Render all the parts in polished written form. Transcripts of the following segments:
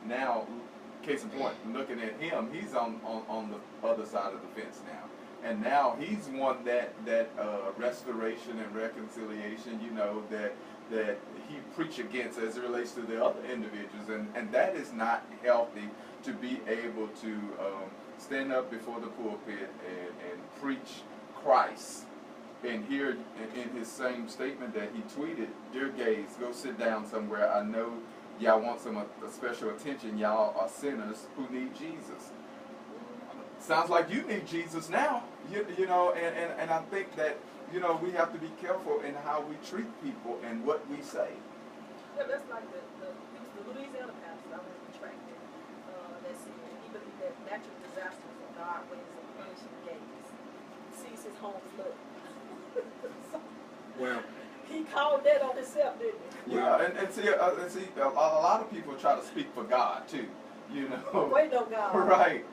now, case in point, looking at him, he's on the other side of the fence now. And now he's one that restoration and reconciliation, that he preached against as it relates to the other individuals. And that is not healthy, to be able to stand up before the pulpit and preach Christ. And here in his same statement that he tweeted, "Dear gays, go sit down somewhere. I know y'all want some special attention. Y'all are sinners who need Jesus." Sounds like you need Jesus now, and I think that, we have to be careful in how we treat people and what we say. Yeah, that's like the Louisiana pastor I was retracted. That said, he believed that natural disasters from God ways of punishing gays. Sees his home flood. So, Well, he called that on himself, didn't he? Yeah, and see, a lot of people try to speak for God too, Wait, no God. Right.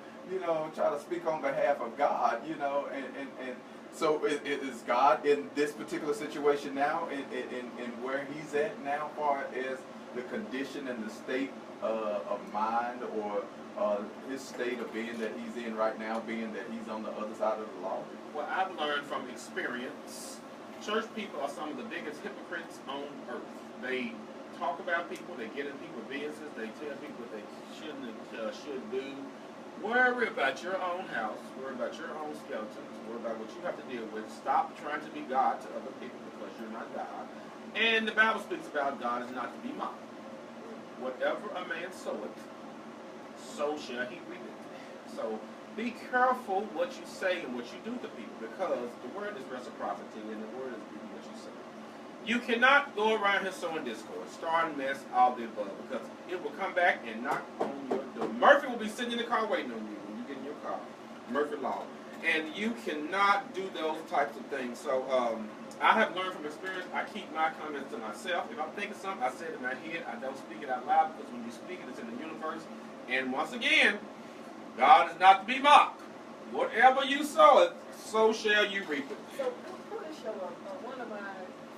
Try to speak on behalf of God, and so is God in this particular situation now, in where he's at now, far as the condition and the state of mind, or his state of being that he's in right now, being that he's on the other side of the law? Well, I've learned from experience, church people are some of the biggest hypocrites on earth. They talk about people, they get in people's business, they tell people what they shouldn't and should do. Worry about your own house, worry about your own skeletons, worry about what you have to deal with. Stop trying to be God to other people, because you're not God. And the Bible speaks about God is not to be mocked. Whatever a man soweth, so shall he reap it. So be careful what you say and what you do to people, because the word is reciprocity and the word is what you say. You cannot go around here sowing discord, starting mess, all the above, because it will come back and knock on your door. Murphy will be sitting in the car waiting on you when you get in your car. Murphy Law. And you cannot do those types of things. So I have learned from experience, I keep my comments to myself. If I'm thinking something, I say it in my head. I don't speak it out loud, because when you speak it, it's in the universe. And once again, God is not to be mocked. Whatever you sow it, so shall you reap it. So who is show up? One of my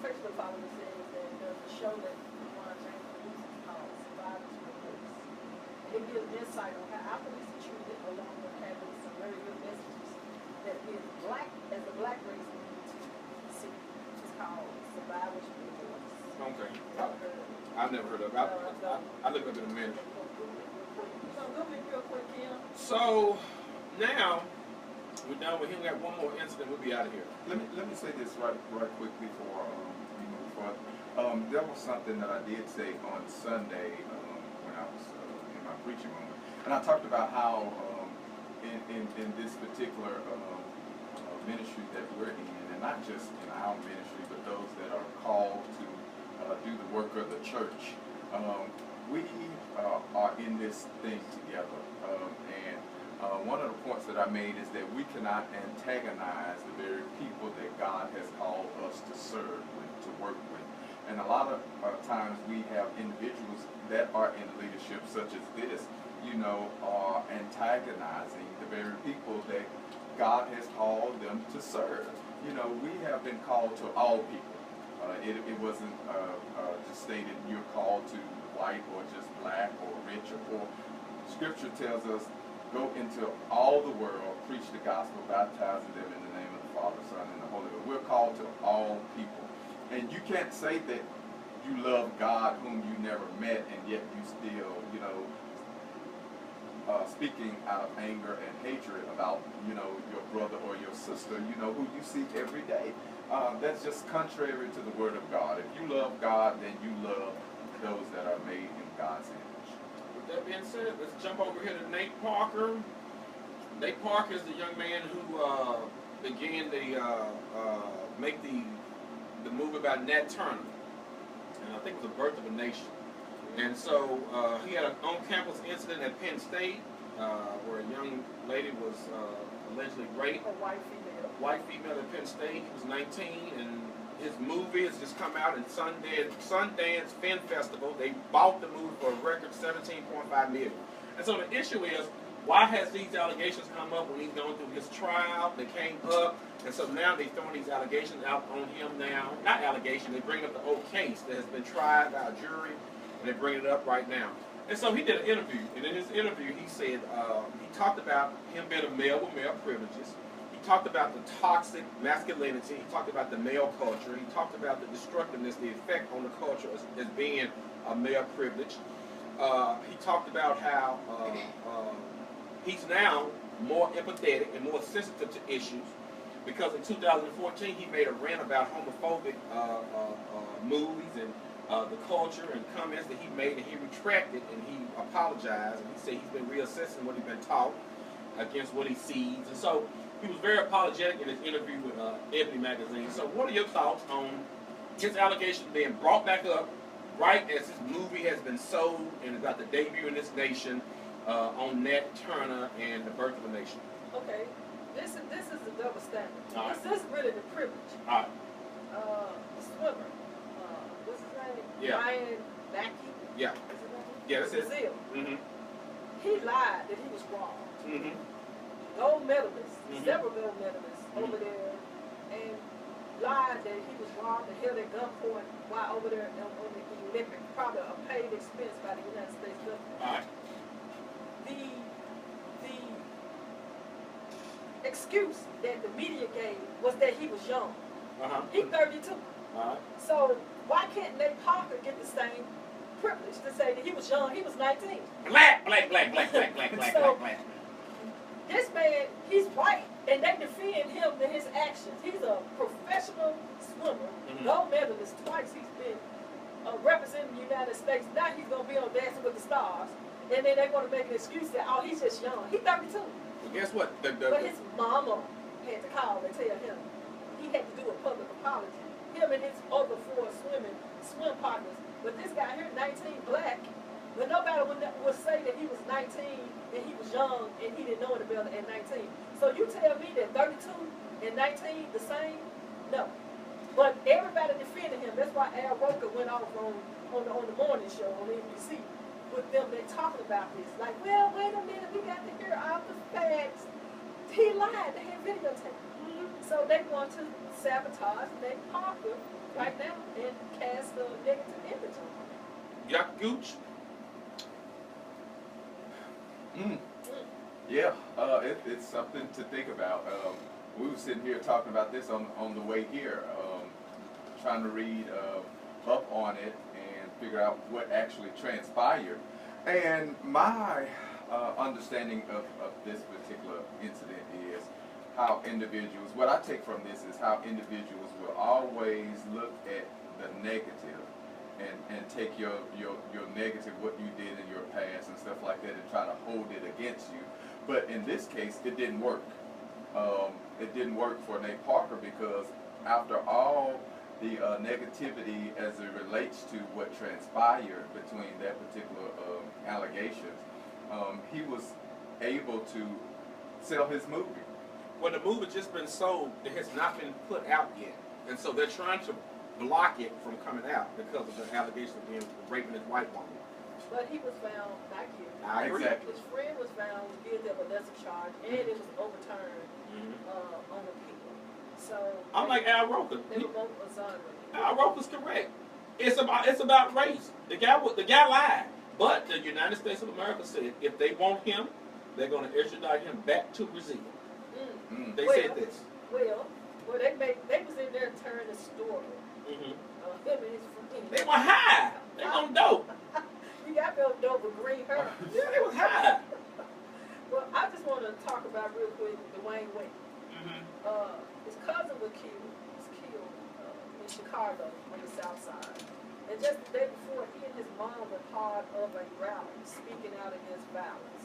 Facebook followers says that there's a show that James produces called Survivors for Police. It gives insight on how our police are treated, along with having some very good messages that we as the black race we need to see. It's called Survivors for Police. Okay. I've never heard of it. I look up in a minute. Real quick, Kim. So now we're done with him. We got one more incident. We'll be out of here. Let me say this right quick before we move forward. There was something that I did say on Sunday when I was in my preaching moment, and I talked about how in this particular ministry that we're in, and not just in our ministry, but those that are called to do the work of the church, we are in this thing together. And one of the points that I made is that we cannot antagonize the very people that God has called us to serve with, to work with. And a lot of times we have individuals that are in leadership such as this, are antagonizing the very people that God has called them to serve. We have been called to all people. It wasn't just stated you're called to white or just black or rich or poor. Scripture tells us, go into all the world, preach the gospel, baptizing them in the name of the Father, Son, and the Holy Ghost. We're called to all people. And you can't say that you love God whom you never met, and yet you still, speaking out of anger and hatred about, your brother or your sister, who you see every day. That's just contrary to the word of God. If you love God, then you love those that are made in God's image. With that being said, let's jump over here to Nate Parker. Nate Parker is the young man who began to make the movie about Nat Turner. And I think it was the birth of a nation. And so he had an on-campus incident at Penn State where a young lady was allegedly raped. A White female at Penn State. He was 19, and his movie has just come out in Sundance Film Festival. They bought the movie for a record $17.5 million. And so the issue is, why has these allegations come up when he's going through his trial? They came up, and so now they're throwing these allegations out on him now. Not allegations, they bring up the old case that has been tried by a jury, and they bring it up right now. And so he did an interview, and in his interview he said he talked about him being a male with male privileges. He talked about the toxic masculinity. He talked about the male culture. He talked about the destructiveness, the effect on the culture as being a male privilege. He talked about how he's now more empathetic and more sensitive to issues because in 2014 he made a rant about homophobic movies and the culture and comments that he made, and he retracted and he apologized, and he said he's been reassessing what he's been taught against what he sees. And so he was very apologetic in his interview with Ebony magazine. So what are your thoughts on his allegations being brought back up right as his movie has been sold and about the debut in this nation on Nat Turner and The Birth of a Nation? Okay, this is the double standard. All right. This is really the privilege. All right. The swimmer, what's his name? Yeah. Ryan Mackey. Yeah. Is his name? Yeah, that's it. Brazil. Mm-hmm. He lied that he was wrong. Mm-hmm. Gold medalists, Mhm. several gold medalists over there, and lied that he was robbed and held at gunpoint while over there on the Olympic, probably a paid expense by the United States government. All right. The excuse that the media gave was that he was young. Uh-huh. He's 32. All right. So why can't Nate Parker get the same privilege to say that he was young? He was 19. Black. So, this man, he's white, and they defend him and his actions. He's a professional swimmer, Mhm. gold medalist twice. He's been representing the United States. Now he's going to be on Dancing with the Stars. And then they're going to make an excuse that, oh, he's just young. He's 32. Well, guess what? But his mama had to call and tell him he had to do a public apology. Him and his other four swim partners. But this guy here, 19, black, but nobody would say that he was 19 and he was young and he didn't know any better at 19. So you tell me that 32 and 19 the same? No. But everybody defended him. That's why Al Roker went off on the morning show on NBC with them. They talking about this. Like, well, wait a minute, we got to hear all the facts. He lied. They had videotape. So they want to sabotage Nate Parker right now and cast a negative image on him. Yak Gooch. Yeah, it's something to think about. We were sitting here talking about this on the way here, trying to read up on it and figure out what actually transpired. And my understanding of this particular incident is how individuals, what I take from this is how individuals will always look at the negative and take your negative, what you did in your past and stuff like that, and try to hold it against you. But in this case, it didn't work. It didn't work for Nate Parker because after all the negativity as it relates to what transpired between that particular allegations, he was able to sell his movie. Well, the movie just been sold. It has not been put out yet. And so they're trying to block it from coming out because of the allegation of being raping his white woman. But he was found not guilty. I agree. Exactly. His friend was found guilty of a lesser charge, and it was overturned on the people. So I'm like Al Roker. they were both exonerated. Al Roker's correct. It's about race. The guy lied. But the United States of America said if they want him, they're going to extradite him back to Brazil. They said this. Well, they was in there telling the story. Him and his friend. They were high. They on dope. You got to go with green hair. Yeah, they was high. Well, I just want to talk about real quick Dwayne Wade. His cousin was killed in Chicago on the South Side. And just the day before, he and his mom were part of a rally speaking out against violence.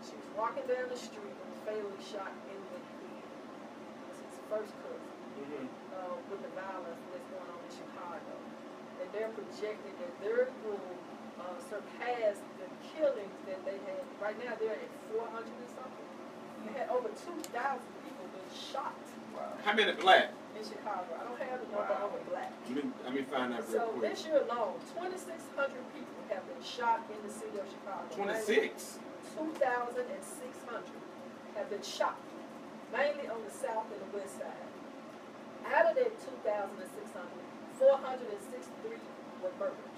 She was walking down the street and was fatally shot in the head. It's his first cousin with the violence that's going on in Chicago. And they're projecting that theirs will surpass the killings that they had. Right now, they're at 400 and something. They had over 2,000 people been shot. Wow. How many black? In Chicago. I don't have the number over black. Let me find that real So quick. this year alone, 2,600 people have been shot in the city of Chicago. 26. 2,600 have been shot, mainly on the south and the west side. Out of that 2,600, 463 were murdered.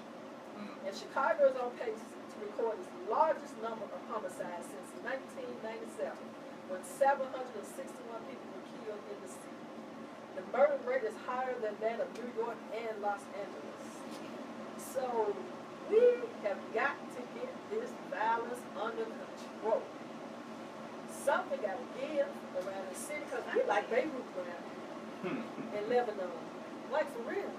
And Chicago is on pace to recorded its largest number of homicides since 1997, when 761 people were killed in the city. The murder rate is higher than that of New York and Los Angeles. So we have got to get this violence under control. Something got to give around the city, because we like Beirut around here in Lebanon. Like for real.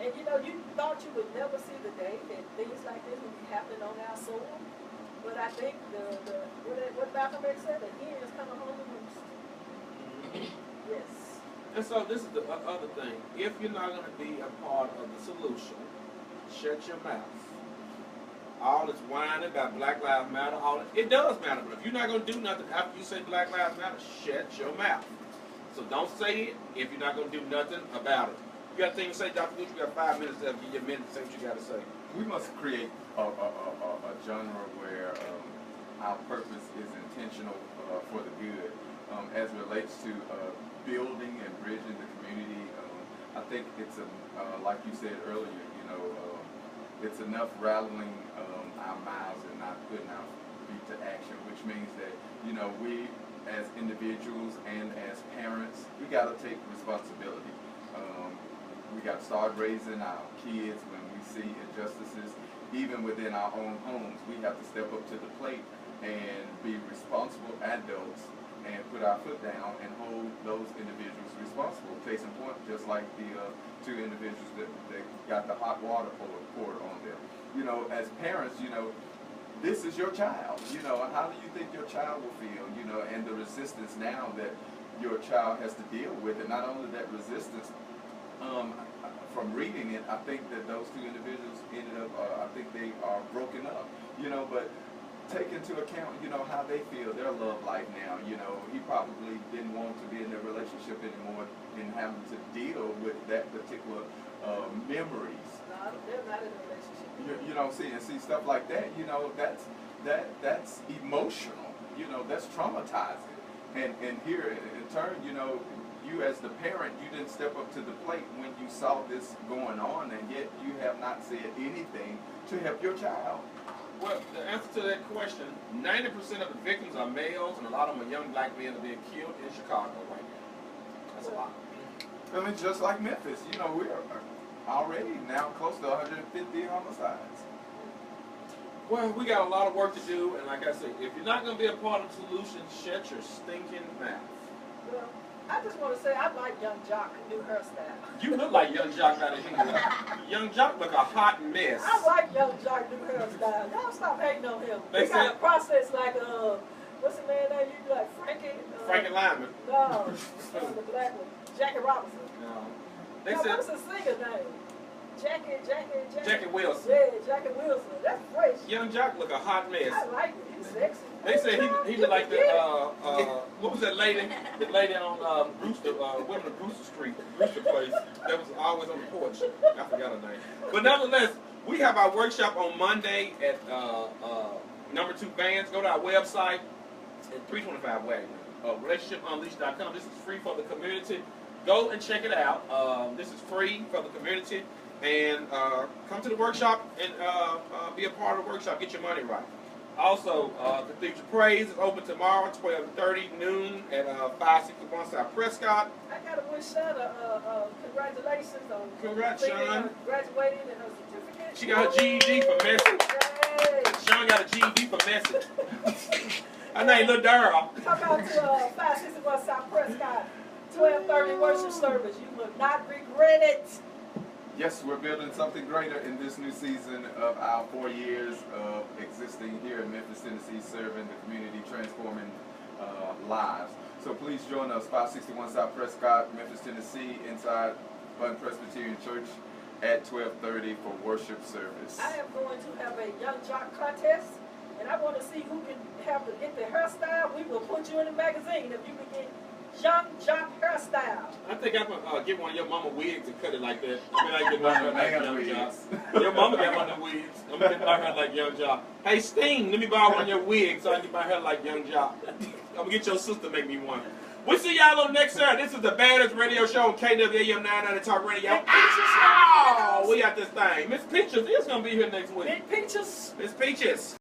And you know, you thought you would never see the day that things like this would be happening on our soil. But I think what Malcolm X said, the hen is kind of on the roost. Yes. And so this is the other thing. If you're not going to be a part of the solution, shut your mouth. All this whining about Black Lives Matter, it does matter. But if you're not going to do nothing after you say Black Lives Matter, shut your mouth. So don't say it if you're not going to do nothing about it. You got a thing to say, Dr. Luke? You got 5 minutes left. Give you a minute to say what you got to say. We must create a genre where our purpose is intentional for the good. As it relates to building and bridging the community, I think it's like you said earlier, you know, it's enough rattling our mouths and not putting our feet to action, which means that, you know, we as individuals and as parents, we got to take responsibility. We got to start raising our kids when we see injustices, even within our own homes. We have to step up to the plate and be responsible adults and put our foot down and hold those individuals responsible. Case in point, just like the 2 individuals that got the hot water poured on them. You know, as parents, you know, this is your child. You know, how do you think your child will feel? You know, and the resistance now that your child has to deal with, and not only that resistance, from reading it, I think that those 2 individuals ended up, I think they are broken up, you know, but take into account, you know, how they feel, their love life now, you know, he probably didn't want to be in their relationship anymore and having to deal with that particular memories. No, they're not in a relationship. You know, see stuff like that, you know, that's emotional, you know, that's traumatizing. And here, in turn, you know, you as the parent, you didn't step up to the plate when you saw this going on, and yet you have not said anything to help your child. Well, the answer to that question, 90% of the victims are males, and a lot of them are young black men that are being killed in Chicago right now. That's a lot. I mean, just like Memphis, you know, we are already now close to 150 homicides. Well, we got a lot of work to do, and like I said, if you're not going to be a part of the solution, shut your stinking mouth. Well, I just want to say I like Young Jock new hairstyle. You look like Young Jock out of here. Young Jock look a hot mess. I like Young Jock new hairstyle. Y'all stop hating on him. They He got said- a process like what's the man name? You like Frankie? Frankie Lyman. No, the black one, Jackie Robinson. No. They No, said what's the singer name? Jackie Wilson. Yeah, Jackie Wilson. That's fresh. Young Jock look a hot mess. I like it. He's sexy. They said he looked like the what was that lady? The lady on Brewster, women of Brewster Street, Brewster Place, that was always on the porch. I forgot her name. But nevertheless, we have our workshop on Monday at number 2 Vans. Go to our website at 325 Wagon. RelationshipUnleashed.com. This is free for the community. Go and check it out. This is free for the community. And come to the workshop and be a part of the workshop. Get your money right. Also, Cathedral Praise is open tomorrow, 12:30 noon at 561 South Prescott. I got to wish Shana congratulations on Congrats, Sean. Graduating and her certificate. She got her GED for message. Hey. Sean got a GED for message. Her name Lil Durrell. Come out to 561 South Prescott, 12:30 worship service. You will not regret it. Yes, we're building something greater in this new season of our 4 years of existing here in Memphis, Tennessee, serving the community, transforming lives. So please join us, 561 South Prescott, Memphis, Tennessee, inside Bun Presbyterian Church at 12:30 for worship service. I am going to have a Young Jock contest, and I want to see who can get the hairstyle. We will put you in the magazine if you can get Young Jock hairstyle. I think I'm gonna get one of your mama wigs and cut it like that. I mean, I get my hair like Man Young Jock. wigs. Your mama got one of the wigs. I'm gonna get my hair like Young Jock. Hey Sting, let me borrow one of your wigs so I can get my hair like Young Jock. I'm gonna get your sister to make me one. We'll see y'all on next Saturday. This is the baddest radio show on KWAM 990 Talk Radio. Big Peaches. We got this thing. Miss Peaches is going to be here next week. Big Peaches. Miss Peaches.